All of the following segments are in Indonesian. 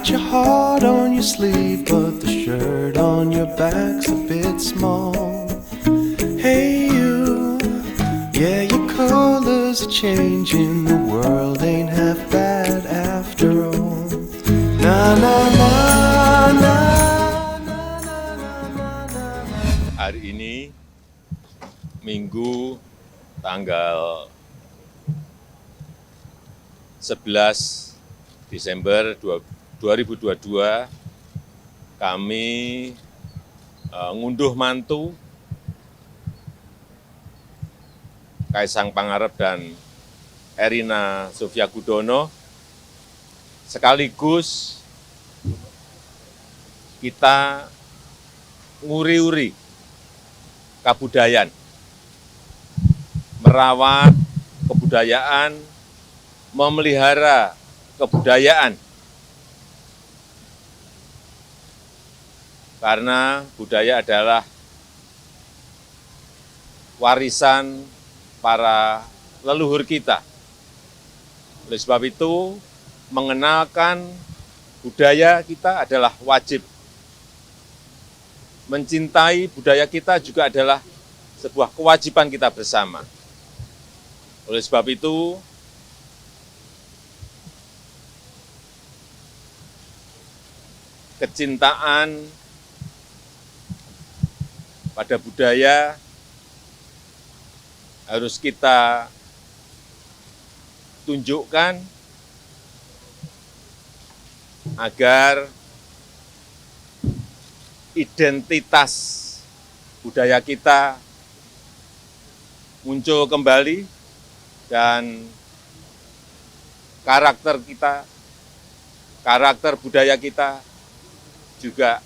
got your heart on your sleeve, but the shirt on your back's a bit small. Hey you, yeah, your colors are changing, the world ain't half bad after all. Na na na na. Hari ini Minggu tanggal 11 Desember 2022 kami ngunduh mantu Kaisang Pangarep dan Erina Sofia Gudono, sekaligus kita nguri-uri kebudayaan, merawat kebudayaan, memelihara kebudayaan. Karena budaya adalah warisan para leluhur kita. Oleh sebab itu, mengenalkan budaya kita adalah wajib. Mencintai budaya kita juga adalah sebuah kewajiban kita bersama. Oleh sebab itu, kecintaan pada budaya harus kita tunjukkan agar identitas budaya kita muncul kembali dan karakter kita, karakter budaya kita juga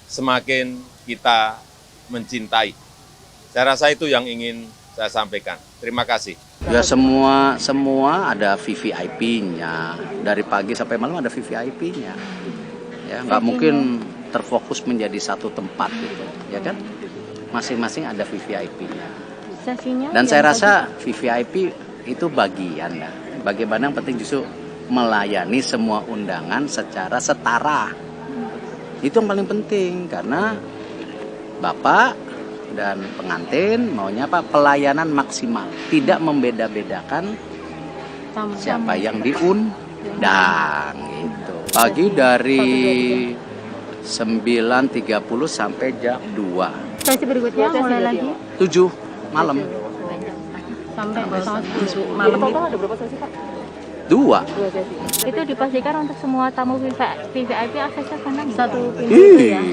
semakin kita mencintai. Saya rasa itu yang ingin saya sampaikan. Terima kasih. Ya semua ada VVIP-nya. Dari pagi sampai malam ada VVIP-nya. Ya, nggak mungkin terfokus menjadi satu tempat gitu, ya kan? Masing-masing ada VVIP-nya. Dan saya rasa VVIP itu bagian ya. Bagaimana yang penting justru melayani semua undangan secara setara. Itu yang paling penting karena Bapak dan pengantin maunya apa? Pelayanan maksimal, tidak membeda-bedakan siapa yang diundang gitu. Pagi dari 9.30 sampai jam 2. Sesi berikutnya mulai lagi 7 malam. Sampai malam. Total ada berapa sesi, Pak? 2 sesi. Itu dipastikan untuk semua tamu VVIP aksesnya kanan. Satu pintu ya.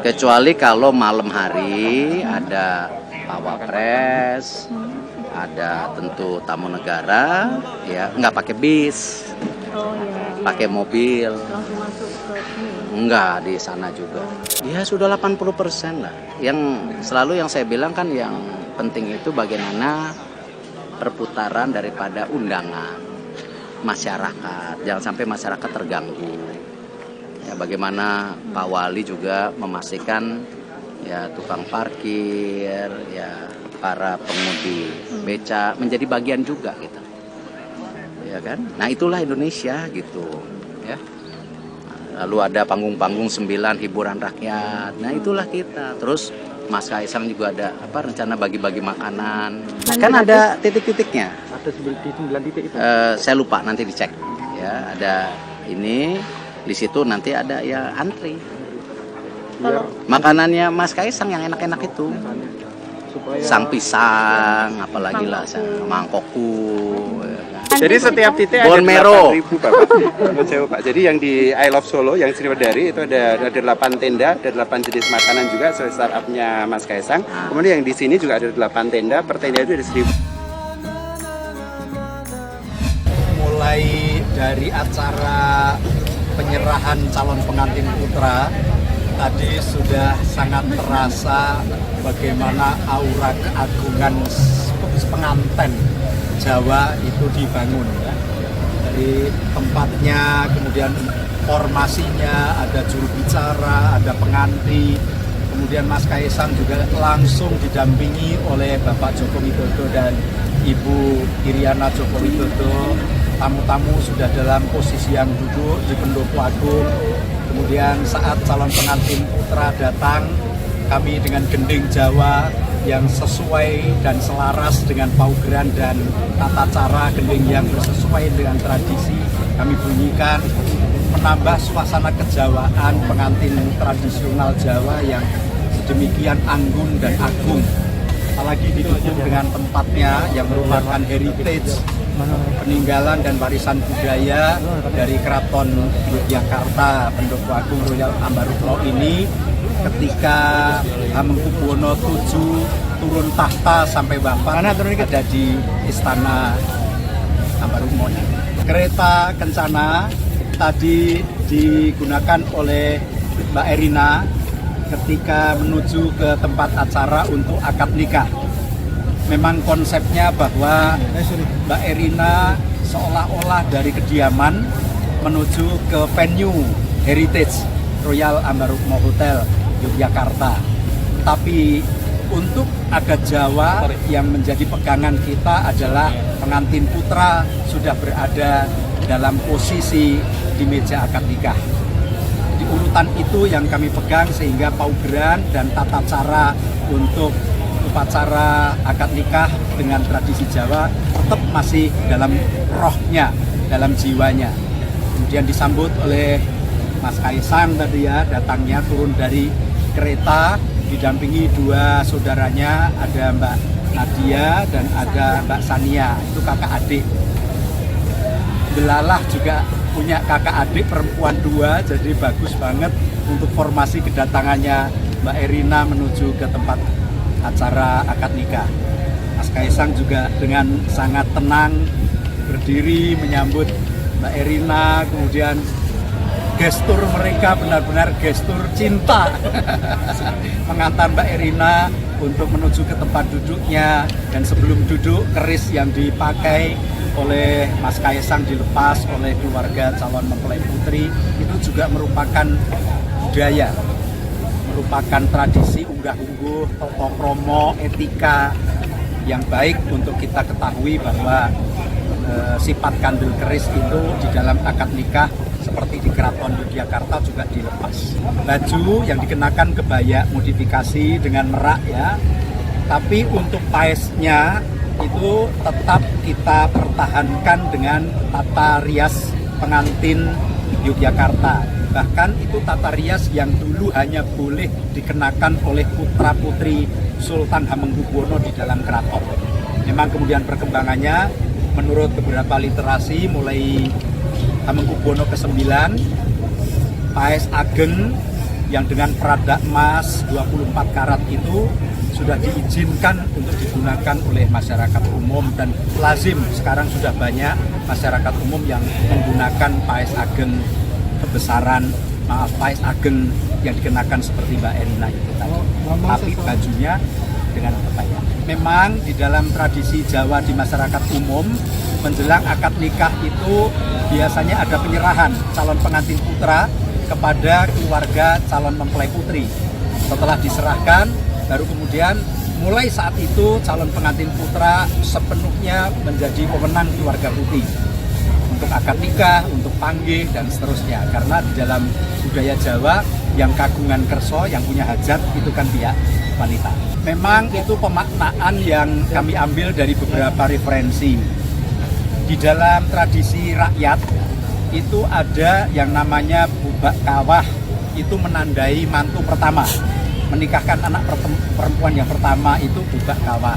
Kecuali kalau malam hari ada Pak Wapres, ada tentu tamu negara, ya nggak pakai bis, pakai mobil, Langsung masuk ke sini. enggak di sana juga. Ya sudah 80% lah. Yang selalu yang saya bilang kan yang penting itu bagaimana perputaran daripada undangan masyarakat, jangan sampai masyarakat terganggu. Ya, bagaimana Pak Wali juga memastikan ya tukang parkir, ya para pengemudi beca menjadi bagian juga gitu. Ya kan? Nah, itulah Indonesia gitu, ya. Lalu ada panggung-panggung 9 hiburan rakyat. Nah, itulah kita. Terus Mas Kaisang juga ada apa rencana bagi-bagi makanan. Kan ada titik-titiknya. Ada 9 titik itu. Saya lupa, nanti dicek. Ya, ada ini di situ nanti ada ya antri. Makanannya Mas Kaisang yang enak-enak itu. Supaya Sang pisang, apalagi lah mangkoku. jadi setiap titik Bon ada Mero. 8.000 Bapak. Menurut saya, Pak. Jadi yang di I Love Solo yang Sriwedari itu ada 8 tenda, ada 8 jenis makanan juga sesuai startupnya Mas Kaisang. Kemudian yang di sini juga ada 8 tenda, per tenda itu ada 1.000. Mulai dari acara penyerahan calon pengantin putra tadi sudah sangat terasa bagaimana aura keagungan pengantin Jawa itu dibangun ya. Dari tempatnya, kemudian formasinya, ada juru bicara, ada pengantin, kemudian Mas Kaisang juga langsung didampingi oleh Bapak Joko Widodo dan Ibu Iriana Joko Widodo. tamu-tamu sudah dalam posisi yang duduk di pendopo agung. Kemudian saat calon pengantin putra datang, kami dengan gending Jawa yang sesuai dan selaras dengan paugeran dan tata cara gending yang sesuai dengan tradisi kami bunyikan, menambah suasana kejawaan pengantin tradisional Jawa yang sedemikian anggun dan agung. Apalagi didukung dengan tempatnya yang merupakan heritage peninggalan dan warisan budaya dari Keraton Yogyakarta, Pendopo Agung Royal Ambarukmo ini. Ketika Hamengkubuwono VII turun tahta sampai wafat ada di Istana Ambarukmo. Kereta kencana tadi digunakan oleh Mbak Erina ketika menuju ke tempat acara untuk akad nikah. Memang konsepnya bahwa Mbak Erina seolah-olah dari kediaman menuju ke venue heritage Royal Ambarukmo Hotel Yogyakarta. Tapi untuk akad Jawa yang menjadi pegangan kita adalah pengantin putra sudah berada dalam posisi di meja akad nikah. Di urutan itu yang kami pegang sehingga paugeran dan tata cara untuk upacara akad nikah dengan tradisi Jawa tetap masih dalam rohnya, dalam jiwanya. Kemudian disambut oleh Mas Kaisang tadi ya, datangnya turun dari kereta didampingi dua saudaranya, ada Mbak Nadia dan ada Mbak Sania, itu kakak adik. Belalah juga punya kakak adik perempuan dua, jadi bagus banget untuk formasi kedatangannya Mbak Erina menuju ke tempat acara akad nikah. Mas Kaisang juga dengan sangat tenang berdiri menyambut Mbak Erina, kemudian gestur mereka benar-benar gestur cinta mengantar Mbak Erina untuk menuju ke tempat duduknya, dan sebelum duduk keris yang dipakai oleh Mas Kaisang dilepas oleh keluarga calon mempelai putri. Itu juga merupakan budaya, merupakan tradisi unggah-ungguh, tata krama, etika yang baik untuk kita ketahui bahwa sifat kandel keris itu di dalam akad nikah seperti di Keraton Yogyakarta juga dilepas. Baju yang dikenakan kebaya modifikasi dengan merak ya, tapi untuk paesnya itu tetap kita pertahankan dengan tata rias pengantin Yogyakarta. Bahkan itu tata rias yang dulu hanya boleh dikenakan oleh putra-putri Sultan Hamengkubuwono di dalam keraton. Memang kemudian perkembangannya menurut beberapa literasi mulai Hamengkubuwono ke-9, paes ageng yang dengan peradak emas 24 karat itu sudah diizinkan untuk digunakan oleh masyarakat umum, dan lazim sekarang sudah banyak masyarakat umum yang menggunakan paes ageng kebesaran, paes ageng yang dikenakan seperti Mbak Erina itu tadi. Tapi bajunya dengan kebaya. Memang di dalam tradisi Jawa di masyarakat umum menjelang akad nikah itu biasanya ada penyerahan calon pengantin putra kepada keluarga calon mempelai putri. Setelah diserahkan, baru kemudian mulai saat itu calon pengantin putra sepenuhnya menjadi pemenang keluarga putih untuk akad nikah, untuk panggih dan seterusnya. Karena di dalam budaya Jawa yang kagungan kerso, yang punya hajat itu kan pihak wanita. Memang itu pemaknaan yang kami ambil dari beberapa referensi. Di dalam tradisi rakyat itu ada yang namanya bubak kawah, itu menandai mantu pertama. Menikahkan anak perempuan yang pertama itu bubak kawah.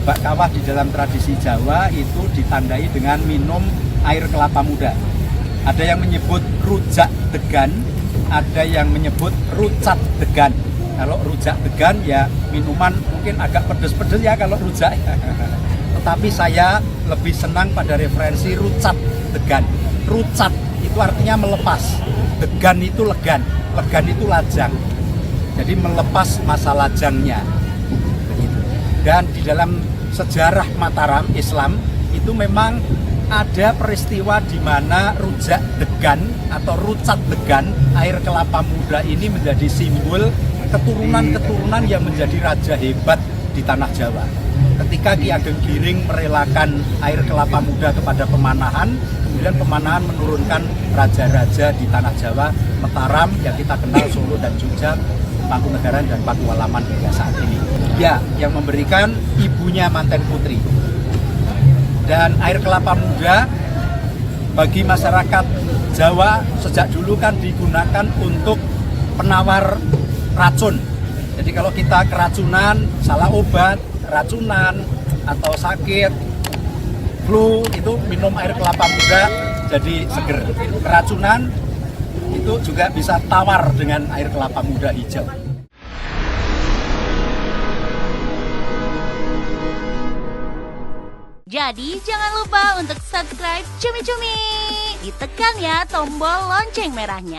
Bubak kawah di dalam tradisi Jawa itu ditandai dengan minum air kelapa muda. Ada yang menyebut rujak degan, ada yang menyebut rucat degan. Kalau rujak degan ya minuman mungkin agak pedes-pedes ya kalau rujak. Tetapi saya lebih senang pada referensi rucat degan. Rucat itu artinya melepas. Degan itu legan. Legan itu lajang. Jadi melepas masa lajangnya. Begitu. Dan di dalam sejarah Mataram Islam itu memang ada peristiwa di mana rujak degan atau rucat degan, air kelapa muda ini menjadi simbol keturunan-keturunan yang menjadi raja hebat di tanah Jawa. ketika Ki Ageng Giring merelakan air kelapa muda kepada pemanahan, kemudian pemanahan menurunkan raja-raja di tanah Jawa, Mataram yang kita kenal, Solo dan Jogja, Mangkunegaran dan Pakualaman hingga saat ini. Ya, yang memberikan ibunya Manten Putri. Dan air kelapa muda bagi masyarakat Jawa sejak dulu kan digunakan untuk penawar racun. Jadi kalau kita keracunan, salah obat, racunan atau sakit, flu, itu minum air kelapa muda jadi seger. Keracunan itu juga bisa tawar dengan air kelapa muda hijau. Jadi jangan lupa untuk subscribe Cumi Cumi. Ditekan ya tombol lonceng merahnya.